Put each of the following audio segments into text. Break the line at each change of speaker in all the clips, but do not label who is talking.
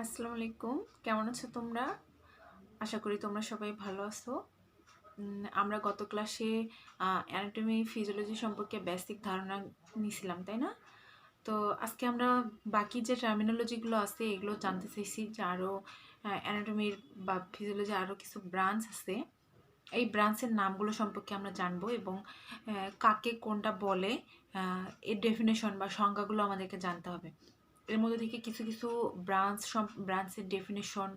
আসসালামু আলাইকুম, কেমন আছো তোমরা? আশা করি তোমরা সবাই ভালো আছো। আমরা গত ক্লাসে অ্যানাটমি ফিজিওলজি সম্পর্কে বেসিক ধারণা নিয়েছিলাম, তাই না? তো আজকে আমরা বাকি যে টার্মিনোলজিগুলো আছে এগুলো জানতে চাইছি, যে আরও অ্যানাটমির বা ফিজিওলজি আরও কিছু ব্রাঞ্চ আছে। এই ব্রাঞ্চের নামগুলো সম্পর্কে আমরা জানবো এবং কাকে কোনটা বলে এর ডেফিনেশন বা সংজ্ঞাগুলো আমাদেরকে জানতে হবে। এর মধ্যে থেকে কিছু কিছু ব্রাঞ্চের ডেফিনেশন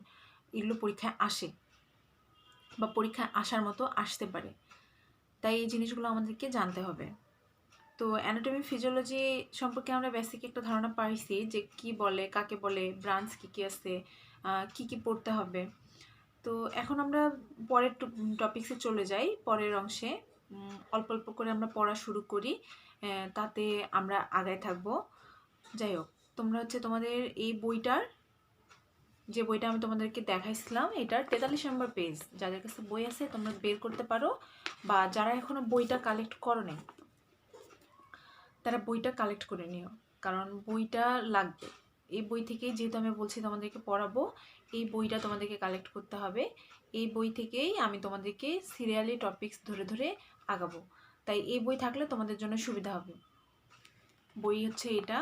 এগুলো পরীক্ষায় আসে বা পরীক্ষায় আসার মতো আসতে পারে, তাই এই জিনিসগুলো আমাদেরকে জানতে হবে। তো অ্যানাটমি ফিজিওলজি সম্পর্কে আমরা বেসিক একটা ধারণা পাইছি, যে কি বলে, কাকে বলে, ব্রাঞ্চ কী কী আছে, কি কি পড়তে হবে। তো এখন আমরা পরের টপিক্সে চলে যাই, পরের অংশে অল্প অল্প করে আমরা পড়া শুরু করি, তাতে আমরা আগায় থাকবো। যাই হোক, তোমরা তোমাদের এই বইটার, যে বইটা আমি তোমাদেরকে দেখাইছিলাম, এটার 43 নম্বর পেজ, যাদের কাছে বই আছে তোমরা বের করতে পারো, বা যারা এখনো বইটা কালেক্ট করো নাই তারা বইটা কালেক্ট করে নিও, কারণ বইটা লাগবে। এই বই থেকেই, যেহেতু আমি বলছি তোমাদেরকে পড়াবো, এই বইটা তোমাদেরকে কালেক্ট করতে হবে। এই বই থেকেই আমি তোমাদেরকে সিরিয়ালি টপিকস ধরে ধরে আগাবো, তাই এই বই থাকলে তোমাদের জন্য সুবিধা হবে। বই এটা,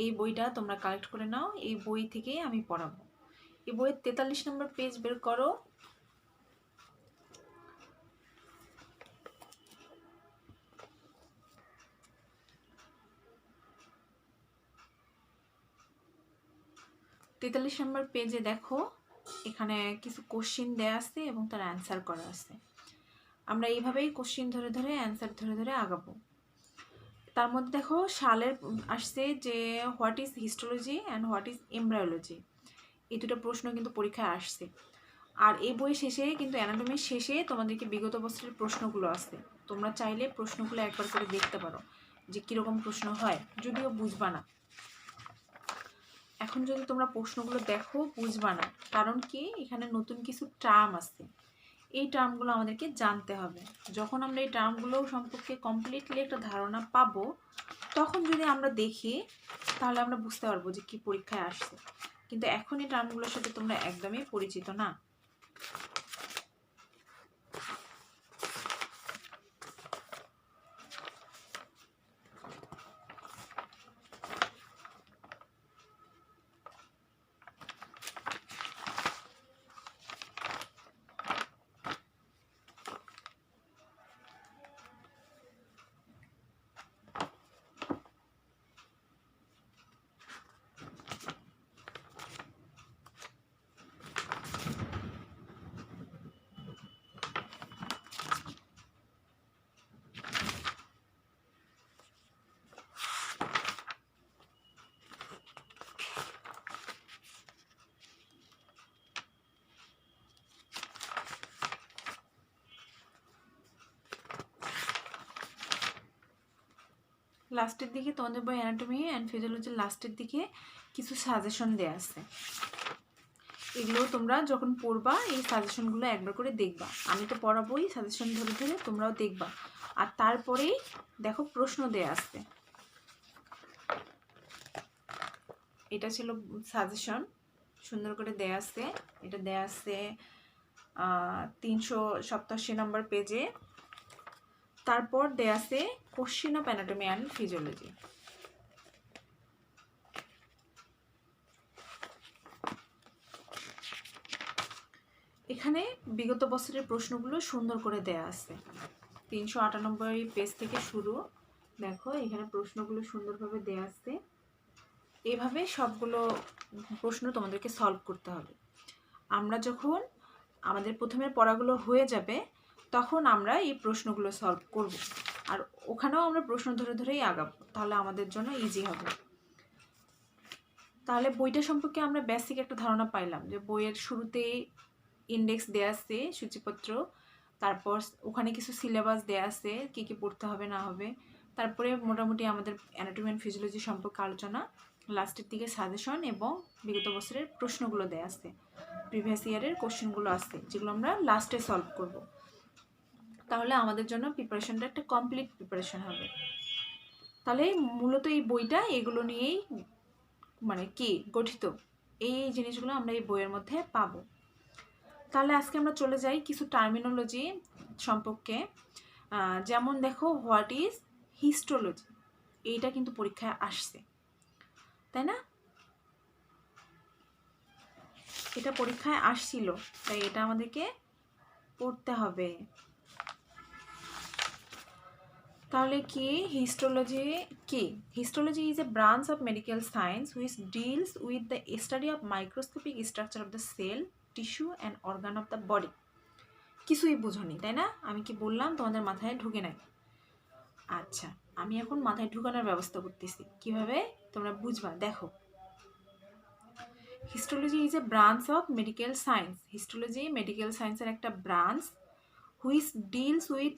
এই বইটা তোমরা কালেক্ট করে নাও, এই বই থেকেই আমি পড়াবো। এই বইয়ের 43 নম্বর পেজ বের করো। তেতাল্লিশ নম্বর পেজে দেখো, এখানে কিছু কোশ্চিন দেয়া আছে এবং তার অ্যান্সার করা আছে। আমরা এইভাবেই কোশ্চিন ধরে ধরে অ্যান্সার ধরে ধরে আগাবো। তার মধ্যে দেখো সালের আসছে যে what is histology and what is embryology, এই দুটো প্রশ্ন কিন্তু পরীক্ষায় আসছে। আর এই বই শেষে কিন্তু অ্যানাটমির শেষে তোমাদেরকে বিগত বছরের প্রশ্নগুলো আছে, তোমরা চাইলে প্রশ্নগুলো একবার করে দেখতে পারো যে কীরকম প্রশ্ন হয়, যদিও বুঝবা না। এখন যদি তোমরা প্রশ্নগুলো দেখো বুঝবা না, কারণ কি এখানে নতুন কিছু টার্ম আছে, এই টার্মগুলো আমাদেরকে জানতে হবে। যখন আমরা এই টার্মগুলো সম্পর্কে কমপ্লিটলি একটা ধারণা পাবো, তখন যদি আমরা দেখি তাহলে আমরা বুঝতে পারবো যে কি পরীক্ষায় আসছে। কিন্তু এখন এই টার্মগুলোর সাথে তোমরা একদমই পরিচিত না। লাস্টের দিকে তোমাদের বই অ্যানাটমি অ্যান্ড ফিজিওলজির লাস্টের দিকে কিছু সাজেশন দেওয়া আছে, এগুলো তোমরা যখন পড়বা এই সাজেশনগুলো একবার করে দেখবা। আমি তো পড়াবোই, সাজেশন ধরে ধরে তোমরাও দেখবা। আর তারপরেই দেখো প্রশ্ন দেয়া আছে, এটা ছিল সাজেশন, সুন্দর করে দেয়া আছে। এটা দেয়া আছে 387 নম্বর পেজে। তারপর দেয়া আছে question of anatomy and physiology. এখানে বিগত বছরের প্রশ্নগুলো সুন্দর করে দেয়া আছে, 398 পেজ থেকে শুরু। দেখো এখানে প্রশ্নগুলো সুন্দরভাবে দেয়া আছে, এভাবে সবগুলো প্রশ্ন তোমাদেরকে সলভ করতে হবে। আমরা যখন আমাদের প্রথমের পড়াগুলো হয়ে যাবে তখন আমরা এই প্রশ্নগুলো সলভ করব, আর ওখানেও আমরা প্রশ্ন ধরে ধরেই আগাবো, তাহলে আমাদের জন্য ইজি হবে। তাহলে বইটা সম্পর্কে আমরা বেসিক একটা ধারণা পাইলাম, যে বইয়ের শুরুতেই ইন্ডেক্স দেয়া আছে, সূচিপত্র, তারপর ওখানে কিছু সিলেবাস দেয়া আছে, কী কী পড়তে হবে না হবে, তারপরে মোটামুটি আমাদের অ্যানাটমি অ্যান্ড ফিজিওলজি সম্পর্কে আলোচনা, লাস্টের দিকে সাজেশন এবং বিগত বছরের প্রশ্নগুলো দেয়া আছে, প্রিভিয়াস ইয়ারের কোশ্চেনগুলো আছে, যেগুলো আমরা লাস্টে সলভ করব। তাহলে আমাদের জন্য প্রিপারেশনটা একটা কমপ্লিট প্রিপারেশন হবে। তাহলে মূলত এই বইটা এগুলো নিয়েই কি গঠিত। এই জিনিসগুলো আমরা এই বইয়ের মধ্যে পাবো। তাহলে আজকে আমরা চলে যাই কিছু টার্মিনোলজি সম্পর্কে। যেমন দেখো, হোয়াট ইজ হিস্টোলজি, এইটা কিন্তু পরীক্ষায় আসছে, তাই না? এটা পরীক্ষায় আসছিল, তাই এটা আমাদেরকে পড়তে হবে। তাহলে কি হিস্টোলজি কি? Histology is a branch of medical science which deals with the study of microscopic structure of the cell, tissue and organ of the body. কিছুই বুঝোনি, তাই না? আমি কি বললাম তোমাদের মাথায় ঢুকে নাই? আচ্ছা, আমি এখন মাথায় ঢুকানোর ব্যবস্থা করতেছি, কিভাবে তোমরা বুঝবা দেখো। Histology is a branch of medical science. Histology medical সায়েন্সের একটা branch which deals with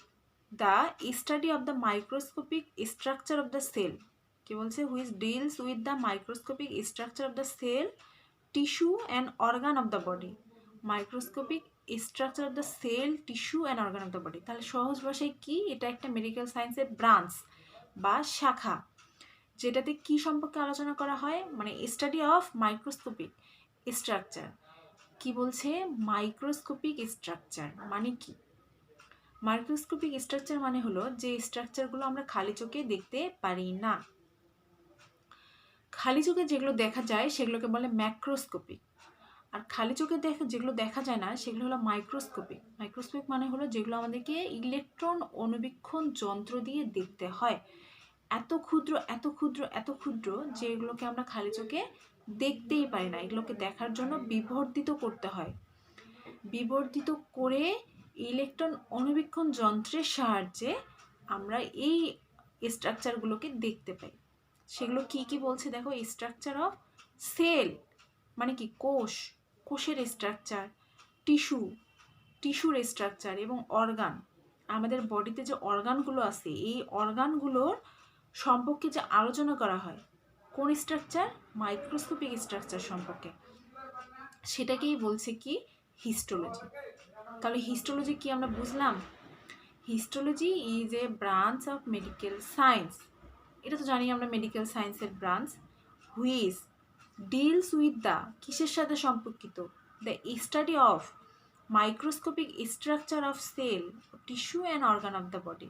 the study of the microscopic structure of the cell. কি বলছে? Which deals with the microscopic structure of the cell, tissue and organ of the body. Microscopic structure of the cell, tissue and organ of the body. তাহলে সহজ ভাষায় কি? এটা একটা medical সায়েন্সের branch বা শাখা, যেটাতে কি সম্পর্কে আলোচনা করা হয়, মানে স্টাডি অফ মাইক্রোস্কোপিক স্ট্রাকচার। কি বলছে? মাইক্রোস্কোপিক স্ট্রাকচার মানে কি? মাইক্রোস্কোপিক স্ট্রাকচার মানে হলো যে স্ট্রাকচারগুলো আমরা খালি চোখে দেখতে পারি না। খালি চোখে যেগুলো দেখা যায় সেগুলোকে বলে ম্যাক্রোস্কোপিক, আর খালি চোখে যেগুলো দেখা যায় না সেগুলো হলো মাইক্রোস্কোপিক। মাইক্রোস্কোপিক মানে হলো যেগুলো আমাদেরকে ইলেকট্রন অনুবীক্ষণ যন্ত্র দিয়ে দেখতে হয়। এত ক্ষুদ্র এত ক্ষুদ্র এত ক্ষুদ্র যেগুলোকে আমরা খালি চোখে দেখতেই পারি না, এগুলোকে দেখার জন্য বিবর্ধিত করতে হয়। বিবর্ধিত করে ইলেকট্রন অনুবীক্ষণ যন্ত্রের সাহায্যে আমরা এই স্ট্রাকচারগুলোকে দেখতে পাই। সেগুলো কি কি বলছে দেখো। স্ট্রাকচার অফ সেল মানে কি? কোষ, কোষের স্ট্রাকচার, টিস্যু, টিস্যুর স্ট্রাকচার এবং অর্গান। আমাদের বডিতে যে অর্গানগুলো আছে এই অর্গানগুলোর সম্পর্কে যে আলোচনা করা হয়, কোন স্ট্রাকচার? মাইক্রোস্কোপিক স্ট্রাকচার সম্পর্কে, সেটাকেই বলছে কি? হিস্টোলজি। তাহলে হিস্টোলজি কি আমরা বুঝলাম? Histology is a branch of medical science, এটা তো জানি আমরা মেডিকেল সায়েন্সের branch, which deals with the, কিসের সাথে সম্পর্কিত? The study of microscopic structure of cell, tissue and organ of the body.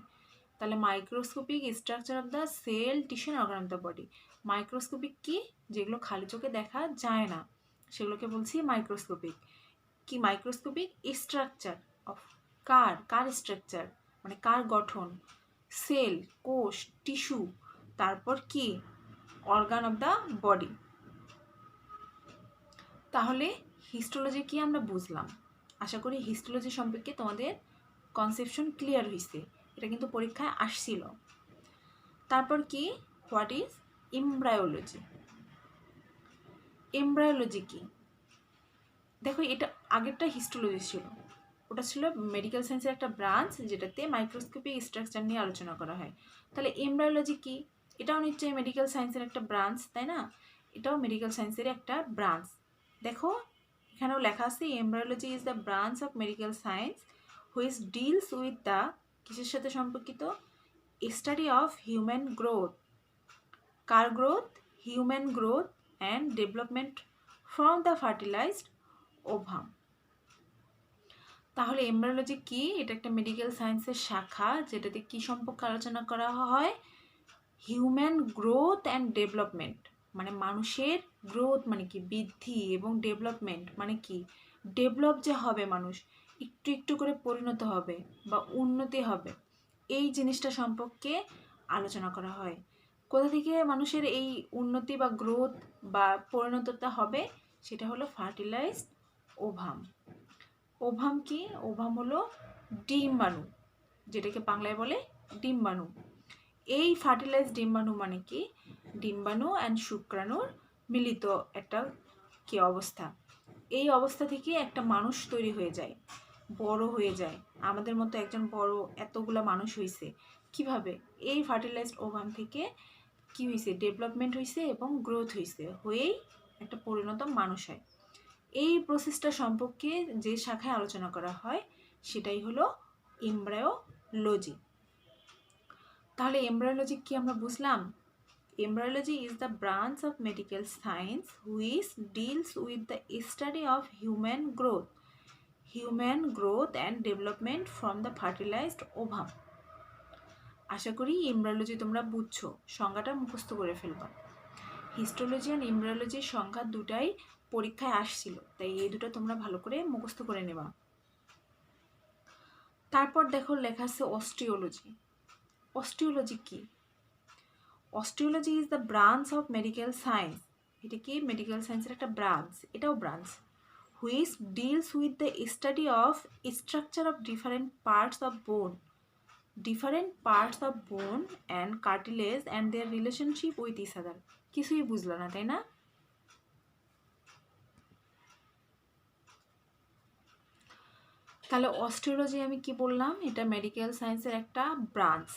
তাহলে microscopic structure of the cell, tissue and organ of the body. Microscopic কি? যেগুলো খালি চোখে দেখা যায় না সেগুলোকে বলছি মাইক্রোস্কোপিক। কি? Microscopic structure of car car structure মানে কার গঠন? সেল, কোষ, টিস্যু, তারপর কি? Organ of the body. তাহলে হিস্টোলজি কি আমরা বুঝলাম। আশা করি হিস্টোলজি সম্পর্কে তোমাদের কনসেপশন ক্লিয়ার হয়েছে, এটা কিন্তু পরীক্ষায় আসছিল। তারপর কি? What is embryology. এমব্রায়োলজি কি? দেখো, এটা আগেরটা হিস্টোলজি ছিল, ওটা ছিল মেডিকেল সায়েন্সের একটা ব্রাঞ্চ যেটাতে মাইক্রোস্কোপিক স্ট্রাকচার নিয়ে আলোচনা করা হয়। তাহলে এমব্রায়োলজি কি? এটাও নিশ্চয়ই মেডিকেল সায়েন্সের একটা ব্রাঞ্চ, তাই না? এটাও মেডিকেল সায়েন্সের একটা ব্রাঞ্চ। দেখো এখানেও লেখা আছে embryology is the branch of medical science which deals with the, কিসের সাথে সম্পর্কিত? Study of human growth. Car growth? Human growth and development from the fertilised ovum. তাহলে এমব্রায়োলজি কি? এটা একটা মেডিকেল সায়েন্সের শাখা যেটাতে কি সম্পর্কে আলোচনা করা হয়? হিউম্যান গ্রোথ অ্যান্ড ডেভেলপমেন্ট, মানে মানুষের গ্রোথ মানে কি? বৃদ্ধি, এবং ডেভেলপমেন্ট মানে কি? ডেভেলপ যে হবে মানুষ, একটু একটু করে পরিণত হবে বা উন্নতি হবে, এই জিনিসটা সম্পর্কে আলোচনা করা হয়। কোথা থেকে মানুষের এই উন্নতি বা গ্রোথ বা পরিণততা হবে? সেটা হলো ফার্টিলাইজড ওভাম। ওভাম কি? ওভাম হলো ডিম্বাণু, যেটাকে বাংলায় বলে ডিম্বাণু। এই ফার্টিলাইজ ডিম্বাণু মানে কি? ডিম্বাণু অ্যান্ড শুক্রাণুর মিলিত একটা কি অবস্থা, এই অবস্থা থেকে একটা মানুষ তৈরি হয়ে যায়, বড় হয়ে যায়, আমাদের মতো একজন বড় এতগুলা মানুষ হয়েছে কিভাবে? এই ফার্টিলাইজড ওভাম থেকে কি হয়েছে? ডেভেলপমেন্ট হয়েছে এবং গ্রোথ হয়েছে, হয়েই একটা পরিণত মানুষ হয়। এই প্রসেসটা সম্পর্কে যে শাখায় আলোচনা করা হয় সেটাই হলো এমব্রায়োলজি। তাহলে এমব্রায়োলজি কি আমরা বুঝলাম? embryology is the branch of medical science which deals with the study of human growth and development from the fertilized ovum. আশা করি এমব্রায়োলজি তোমরা বুঝছো, সংজ্ঞাটা মুখস্থ করে ফেলবা। হিস্টোলজি আর এমব্রায়োলজির সংজ্ঞা দুটাই পরীক্ষায় আসছিল, তাই এই দুটো তোমরা ভালো করে মুখস্থ করে নেবা। তারপর দেখো লেখা আছে অস্টিওলজি। অস্টিওলজি কি? Osteology is the branch of medical science. এটা কি? মেডিকেল সায়েন্সের একটা ব্রাঞ্চ, এটাও branch. Which deals with the study of structure of different parts of bone and cartilage and their relationship with each other. কিছুই বুঝলো না, তাই না? তাহলে অস্টিওলজি আমি কি বললাম? এটা মেডিকেল সায়েন্সের একটা ব্রাঞ্চ।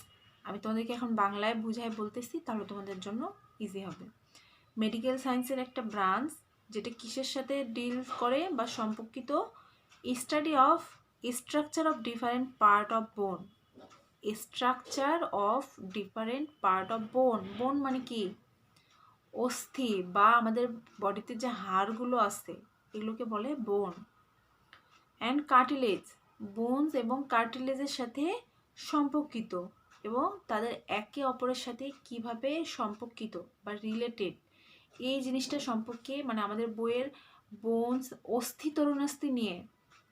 আমি তোমাদেরকে এখন বাংলায় বুঝাই বলতেছি, তাহলে তোমাদের জন্য ইজি হবে। মেডিকেল সায়েন্সের একটা ব্রাঞ্চ যেটা কিসের সাথে ডিল করে বা সম্পর্কিত? Study of structure of different part of বোন। Structure of different part of বোন। বোন মানে কি? অস্থি বা আমাদের বডিতে যে হাড়গুলো আছে এগুলোকে বলে বোন। অ্যান্ড কার্টিলেজ, বোনস এবং কার্টিলেজের সাথে সম্পর্কিত এবং তাদের একে অপরের সাথে কিভাবে সম্পর্কিত বা রিলেটেড, এই জিনিসটা সম্পর্কে মানে আমাদের বইয়ের বোনস অস্থি তরুণাস্থি নিয়ে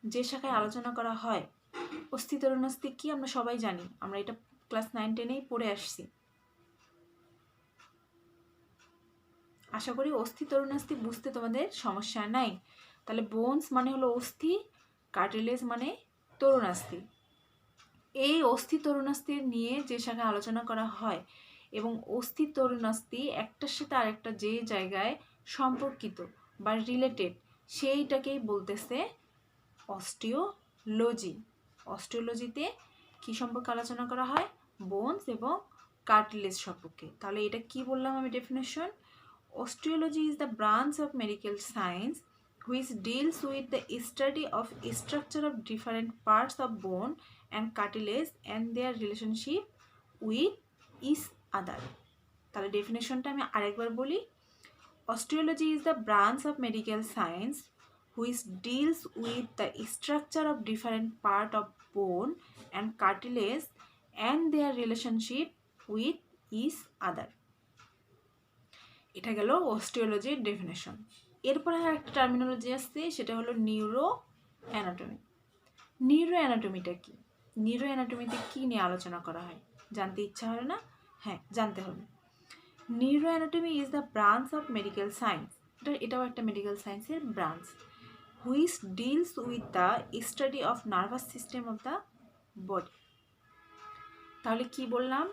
যে শাখায় আলোচনা করা হয়। অস্থি তরুণাস্থি কি আমরা সবাই জানি, আমরা এটা ক্লাস 9-10-এই পড়ে আসছি। আশা করি অস্থি তরুণাস্থি বুঝতে তোমাদের সমস্যা নাই। তাহলে বোনস মানে হলো অস্থি, কার্টিলেজ মানে তরুণাস্থি। এই অস্থি তরুণাস্থি নিয়ে যে শাখায় আলোচনা করা হয় এবং অস্থি তরুণাস্থি একটার সাথে আরেকটা যে জায়গায় সম্পর্কিত বা রিলেটেড, সেইটাকেই বলতেছে অস্টিওলজি। অস্টিওলজিতে কি সম্পর্কে আলোচনা করা হয়? বোনস এবং কার্টিলেজ সম্পর্কে। তাহলে এটা কি বললাম আমি definition? Osteology is the branch of medical science which deals with the study of structure of different parts of bone and cartilage and their relationship with each other. তাহলে ডেফিনেশনটা আমি আরেকবার বলি। Osteology is the branch of medical science which deals with the structure of different part of bone and cartilage and their relationship with each other. এটা গেল অস্টিওলজির definition. এরপরে আর একটা terminology আসছে, সেটা হলো নিউরো অ্যানাটমি। নিউরো অ্যানাটমিটা কি? নিউরো অ্যানাটমিতে কী নিয়ে আলোচনা করা হয়? জানতে ইচ্ছা হয় না? হ্যাঁ, জানতে হবে। Neuro anatomy is the branch of medical science. এটাও একটা মেডিকেল সায়েন্সের branch. Which deals with the study of nervous system of the body. তাহলে কি বললাম?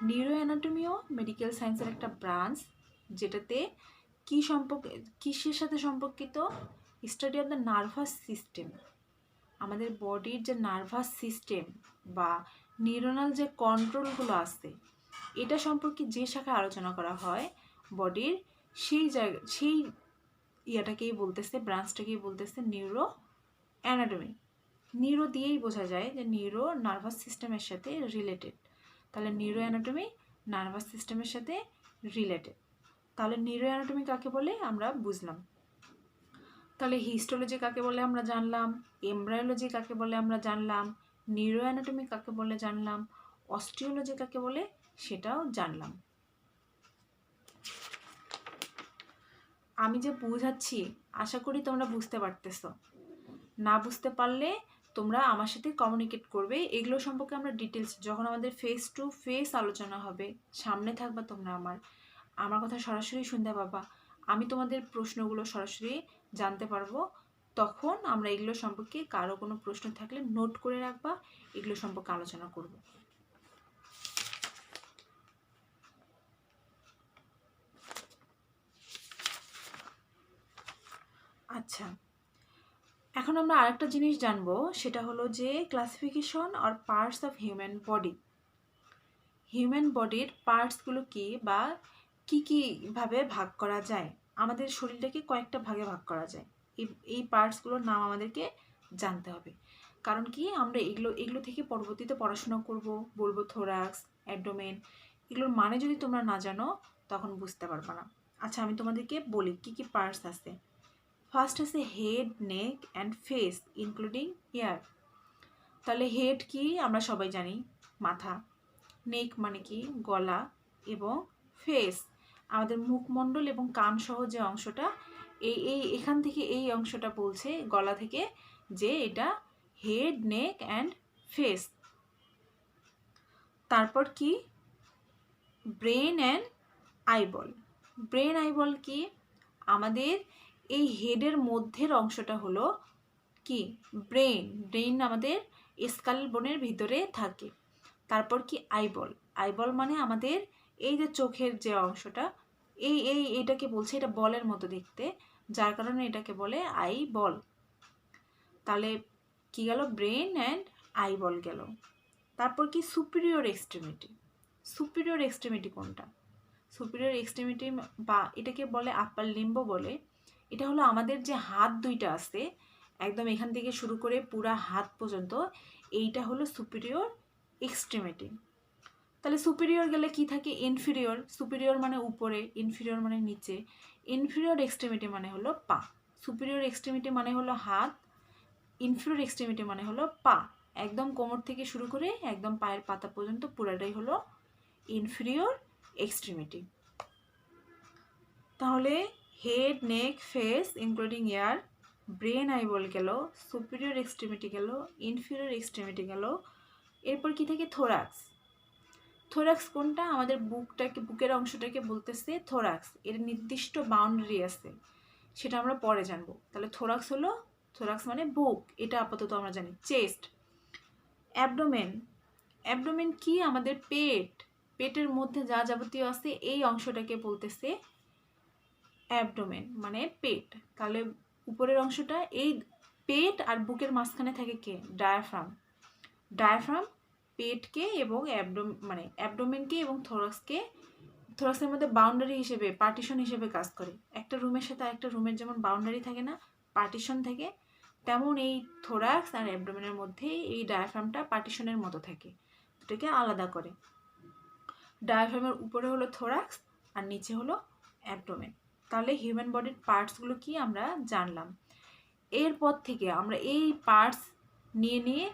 নিউরো অ্যানাটমিও মেডিকেল সায়েন্সের একটা ব্রাঞ্চ, যেটাতে কি কিসের সাথে সম্পর্কিত? Study of the nervous system. আমাদের বডির যে নার্ভাস সিস্টেম বা নিউরোনাল যে কন্ট্রোলগুলো আছে, এটা সম্পর্কে যে শাখায় আলোচনা করা হয় বডির, সেই ইয়াটাকেই বলতেছে, ব্রাঞ্চটাকেই বলতেছে নিউরো অ্যানাটমি। নিউরো দিয়েই বোঝা যায় যে নিউরো নার্ভাস সিস্টেমের সাথে রিলেটেড। তাহলে নিউরো অ্যানাটমি নার্ভাস সিস্টেমের সাথে রিলেটেড। তাহলে নিউরো অ্যানাটমি কাকে বলে আমরা বুঝলাম। তাহলে হিস্টোলজি কাকে বলে আমরা জানলাম, এমব্রায়োলজি কাকে বলে আমরা জানলাম, নিউরো অ্যানাটমি কাকে বলে জানলাম, অস্টিওলজি কাকে বলে সেটাও জানলাম। আমি যে বুঝাচ্ছি আশা করি তোমরা বুঝতে পারতেছো। না বুঝতে পারলে তোমরা আমার সাথে কমিউনিকেট করবে। এগুলো সম্পর্কে আমরা ডিটেলস যখন আমাদের ফেস টু ফেস আলোচনা হবে, সামনে থাকবা তোমরা, আমার কথা সরাসরি শুনতে পাবা, আমি তোমাদের প্রশ্নগুলো সরাসরি জানতে পারবো। তখন আমরা এগুলো সম্পর্কে কারো কোনো প্রশ্ন থাকলে নোট করে রাখবা, এগুলো সম্পর্কে আলোচনা করব। আচ্ছা, এখন আমরা আরেকটা জিনিস জানবো, সেটা হলো যে classification or parts of human body. Human বডির পার্টসগুলো কি বা কীভাবে ভাগ করা যায়? আমাদের শরীরটাকে কয়েকটা ভাগে ভাগ করা যায়। এই পার্টসগুলোর নাম আমাদেরকে জানতে হবে। কারণ কি, আমরা এগুলো থেকে পরবর্তীতে পড়াশোনা করব, বলবো থোরাক্স, অ্যাবডোমেন, এগুলোর মানে যদি তোমরা না জানো তখন বুঝতে পারবে না। আচ্ছা, আমি তোমাদেরকে বলি কি কি পার্টস আছে। ফার্স্ট আছে head, neck and face including ear. তাহলে হেড কি আমরা সবাই জানি, মাথা। নেক মানে কি, গলা। এবং ফেস আমাদের মুখমণ্ডল এবং কান সহ যে অংশটা, এখান থেকে এই অংশটা বলছে গলা থেকে যে এটা হেড, নেক অ্যান্ড ফেস। তারপর কি, brain and eyeball. Brain eyeball কি, আমাদের এই হেডের মধ্যের অংশটা হলো কি ব্রেন। ব্রেন আমাদের স্কাল বোনের ভিতরে থাকে। তারপর কি আইবল। আইবল মানে আমাদের এই যে চোখের যে অংশটা, এইটাকে বলছে এটা বলের মতো দেখতে, যার কারণে এটাকে বলে আই বল। তাহলে কি গেল, ব্রেন অ্যান্ড আইবল গেল। তারপর কি সুপিরিয়র এক্সট্রিমিটি। সুপিরিয়র এক্সট্রিমিটি কোনটা, সুপিরিয়র এক্সট্রিমিটি বা এটাকে বলে আপার লিম্ব বলে। এটা হলো আমাদের যে হাত দুইটা আছে, একদম এখান থেকে শুরু করে পুরা হাত পর্যন্ত, এইটা হলো সুপিরিয়র এক্সট্রিমিটি। তাহলে সুপিরিয়র গেলে কি থাকে, ইনফিরিয়র। সুপিরিয়র মানে উপরে, ইনফিরিয়র মানে নিচে। ইনফিরিয়র এক্সট্রিমিটি মানে হলো পা। সুপিরিয়র এক্সট্রিমিটি মানে হলো হাত, ইনফিরিয়র এক্সট্রিমিটি মানে হলো পা। একদম কোমর থেকে শুরু করে একদম পায়ের পাতা পর্যন্ত পুরাটাই হলো ইনফিরিয়র এক্সট্রিমিটি। তাহলে হেড, নেক, ফেস ইনক্লুডিং ইয়ার, ব্রেন আইবল গেল, সুপিরিয়র এক্সট্রিমিটি গেল, ইনফিরিয়র এক্সট্রিমিটি গেল। এরপর কি থাকে, থোরাক্স। থোরাক্স কোনটা, আমাদের বুকের অংশটাকে বলতেছে থোরাক্স। এর নির্দিষ্ট বাউন্ডারি আছে, সেটা আমরা পরে জানবো। তাহলে থোরাক্স হলো, থোরাক্স মানে বুক, এটা আপাতত আমরা জানি। চেস্ট। অ্যাবডোমেন। অ্যাবডোমেন কি, আমাদের পেট। পেটের মধ্যে যা যাবতীয় আছে এই অংশটাকে বলতেছে অ্যাবডোমেন মানে পেট। তাহলে উপরের অংশটা, এই পেট আর বুকের মাঝখানে থাকে কে, ডায়াফ্রাম। ডায়াফ্রাম পেটকে এবং অ্যাবডোমেনকে এবং থোরাক্সের মধ্যে বাউন্ডারি হিসেবে, পার্টিশন হিসেবে কাজ করে। একটা রুমের সাথে একটা রুমের যেমন বাউন্ডারি থাকে না, পার্টিশন থাকে, তেমন এই থোরাক্স আর অ্যাবডোমেনের মধ্যে এই ডায়াফ্রামটা পার্টিশনের মতো থাকে, এটাকে আলাদা করে। ডায়াফ্রামের উপরে হলো থোরাক্স আর নিচে হলো অ্যাবডোমেন। তাহলে হিউম্যান বডির পার্টসগুলো কি আমরা জানলাম। এরপর থেকে আমরা এই পার্টস নিয়ে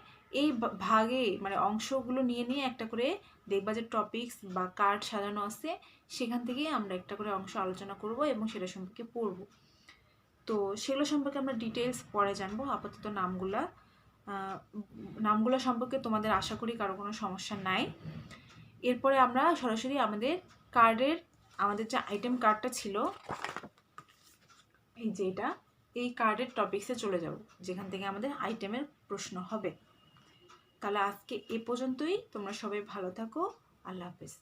এই ভাগে অংশগুলো নিয়ে একটা করে দেখবা যে টপিকস বা কার্ড সাজানো আছে, সেখান থেকেই আমরা একটা করে অংশ আলোচনা করব এবং সেটা সম্পর্কে পড়ব। তো সেগুলো সম্পর্কে আমরা ডিটেলস পরে জানবো। আপাতত নামগুলো সম্পর্কে তোমাদের আশা করি কারো কোনো সমস্যা নাই। এরপরে আমরা সরাসরি আমাদের যে আইটেম কার্ডটা ছিল, এই যে এই কার্ডের টপিক্সে চলে যাব, যেখান থেকে আমাদের আইটেমের প্রশ্ন হবে। তাহলে আজকে এ পর্যন্তই। তোমরা সবাই ভালো থাকো। আল্লাহ হাফেজ।